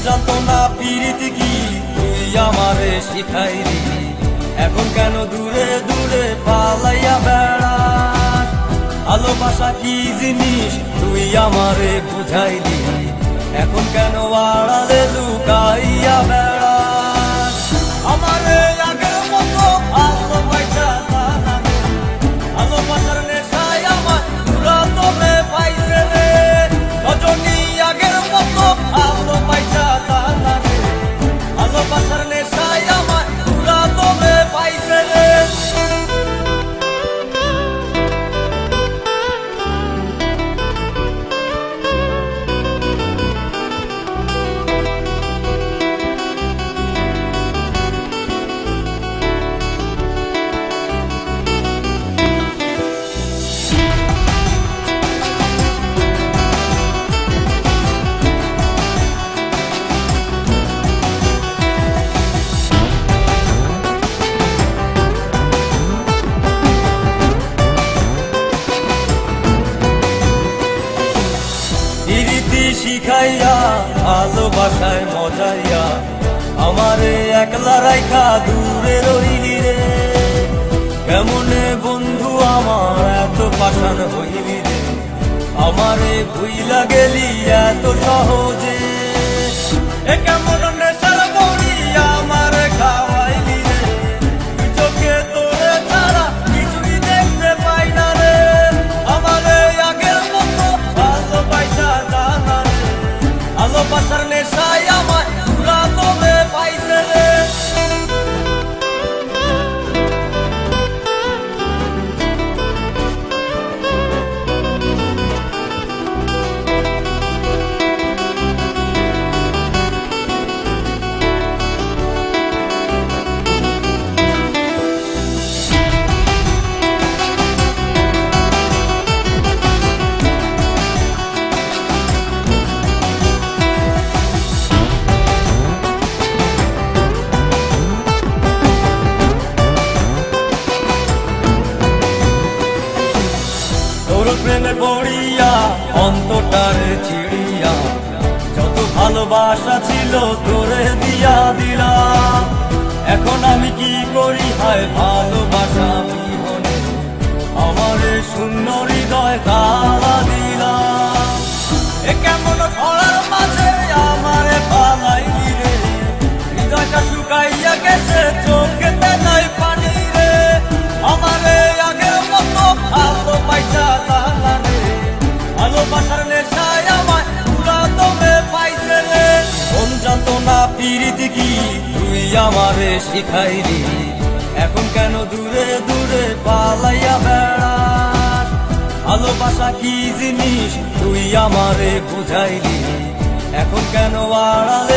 যন্ত্রণা প্রীতি কি তুই আমারে শিখাইলি, এখন কেন দূরে দূরে পালাইয়া বেড়াস। ভালোবাসা কি জিনিস তুই আমারে বুঝাইলি, এখন কেন আড়ালে লুকাইয়া বেড়াস। আমারে আগের মতো ভালোবাসা জানা রে, ভালোবাসার নেশায় আমার পুরা তোরে পাইছে রে। রজনী আগের মতো ভালোবাসা জানা রে, ভালোবাসার নেশায় আমার পুরা তোরে পাইছে রে। প্রীতি শিখাইয়া ভালোবাসায় মজাইয়া আমারে একলা রাইখা দূরে রইলি রে। কেমনে বন্ধু আমার এত পাষাণ হইলি রে, আমারে ভুইলা গেলি এত সহজে। এ কেমন নেশার বড়ি আমারে খাওয়াইলি রে, তুই চোখে তোরে ছাড়া কিছুই দেখতে পাই না রে। আমারে আগের মতো ভালোবাসা জানা রে, ভালোবাসার নেশায় আমার পুরা তোরে পাইছে রে। তোর প্রেমে পড়িয়া অন্তটারে চিড়িয়া যত ভালোবাসা ছিল তোরে দিয়া দিলাম। এখন আমি কি করি হায় ভালোবাসা বিহনে, আমারে শূন্য হৃদয় তালা দিলাম। এ কেমন খরার মাঝে আমারে পালাইলি রে, হৃদয়টা শুকাইয়া গেছে চোখেতে নাই পানি রে। আমারে আগের মতো ভালোবাসা জানা রে, ভালোবাসার নেশায় আমার পুরা তোরে পাইছে রে। কোন যন্ত্রণা প্রীতি কি তুই আমারে শিখাইলি, এখন কেন দূরে দূরে পালাইয়া বেড়াস। ভালোবাসা কি জিনিস তুই আমারে বুঝাইলি, এখন কেন আড়ালে